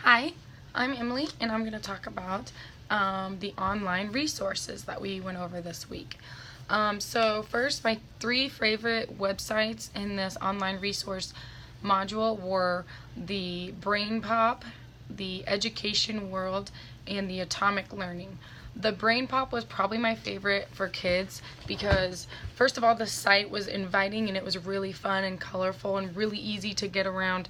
Hi, I'm Emily, and I'm going to talk about the online resources that we went over this week. So first, my three favorite websites in this online resource module were the Brain Pop, the Education World, and the Atomic Learning. The Brain Pop was probably my favorite for kids because, first of all, the site was inviting and it was really fun and colorful and really easy to get around.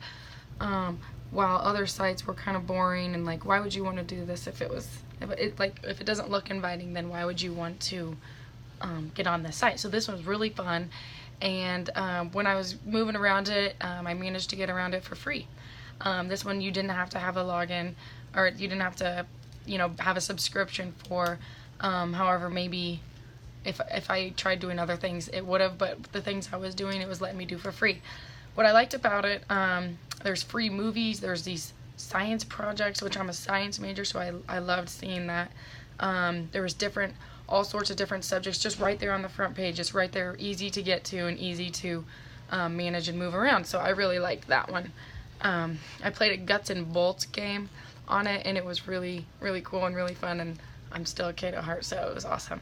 While other sites were kind of boring and like, why would you want to do this if it doesn't look inviting, then why would you want to get on this site? So this one was really fun, and when I was moving around it, I managed to get around it for free. This one you didn't have to have a login, or you didn't have to, have a subscription for. However, maybe if I tried doing other things, it would have. But the things I was doing, it was letting me do for free. What I liked about it, there's free movies, there's these science projects, which I'm a science major, so I loved seeing that. There was all sorts of different subjects just right there on the front page, just right there, easy to get to and easy to manage and move around. So I really liked that one. I played a Guts and Bolts game on it, and it was really, really cool and really fun, and I'm still a kid at heart, so it was awesome.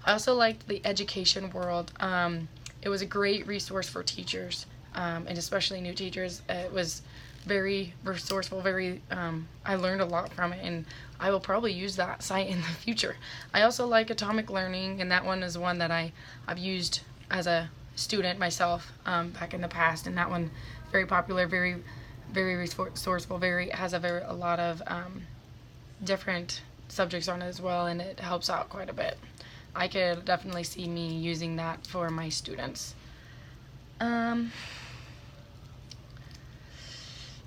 I also liked the Education World. It was a great resource for teachers. And especially new teachers. It was very resourceful, I learned a lot from it, and I will probably use that site in the future. I also like Atomic Learning, and that one is one that I've used as a student myself back in the past, and that one very popular, very resourceful, has a lot of different subjects on it as well, and it helps out quite a bit. I could definitely see me using that for my students.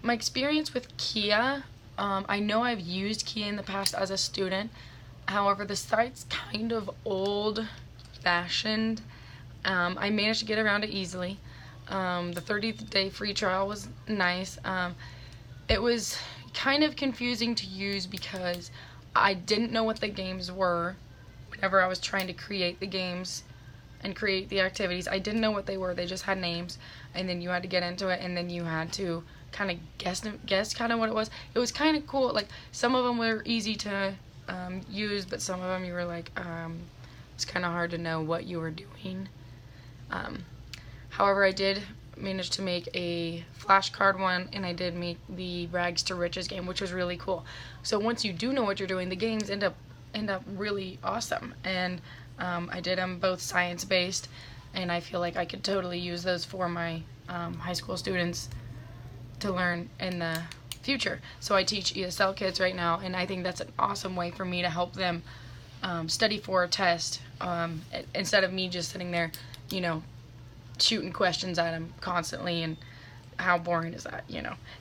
My experience with Kia, I know I've used Kia in the past as a student. However, the site's kind of old-fashioned. I managed to get around it easily. The 30-day free trial was nice. It was kind of confusing to use because I didn't know what the games were whenever I was trying to create the games and create the activities. I didn't know what they were. They just had names, and then you had to get into it, and then you had to kind of guess kind of what it was. It was kind of cool. Like, some of them were easy to use, but some of them you were like, it's kind of hard to know what you were doing. However, I did manage to make a flashcard one, and I did make the Rags to Riches game, which was really cool. So once you do know what you're doing, the games end up really awesome. And I did them both science-based, and I feel like I could totally use those for my high school students to learn in the future. So I teach ESL kids right now, and I think that's an awesome way for me to help them study for a test instead of me just sitting there, shooting questions at them constantly, and how boring is that,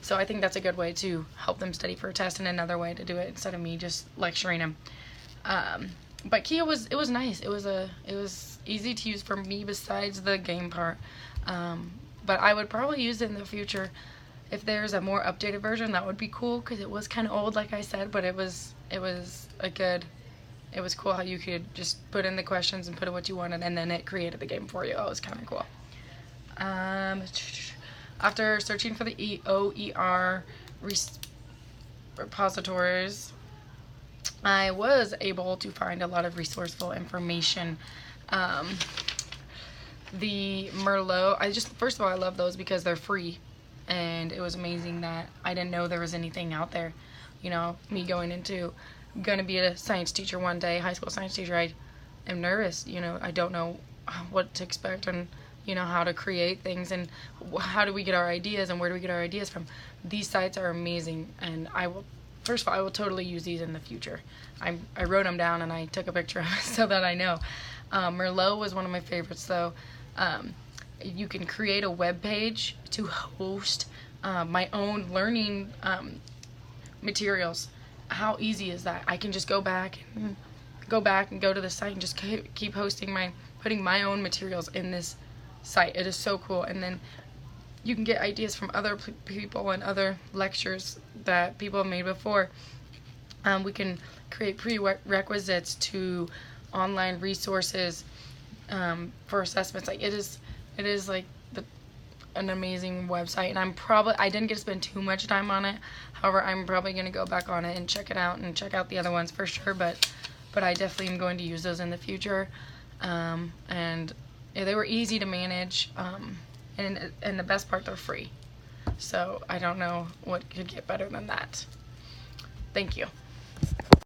So I think that's a good way to help them study for a test, and another way to do it instead of me just lecturing them. But Kia was nice. It was easy to use for me besides the game part. But I would probably use it in the future. If there's a more updated version, that would be cool, because it was kind of old, like I said, but it was cool how you could just put in the questions and put in what you wanted, and then it created the game for you. That was kind of cool. After searching for the OER repositories, I was able to find a lot of resourceful information. The Merlot, first of all, I love those because they're free, and it was amazing that I didn't know there was anything out there. Me going to be a science teacher one day, high school science teacher, I am nervous. I don't know what to expect, and how to create things, and how do we get our ideas, and where do we get our ideas from. These sites are amazing, and I will totally use these in the future. I wrote them down, and I took a picture of it so that I know. Merlot was one of my favorites, though. You can create a web page to host my own learning materials. How easy is that? I can just go back and go to the site and just keep putting my own materials in this site. It is so cool. And then you can get ideas from other people and other lectures that people have made before. We can create prerequisites to online resources for assessments. Like, it is like the an amazing website, and I didn't get to spend too much time on it. However, I'm probably going to go back on it and check it out and check out the other ones for sure, but I definitely am going to use those in the future. And yeah, they were easy to manage, and the best part, they're free. So I don't know what could get better than that. Thank you.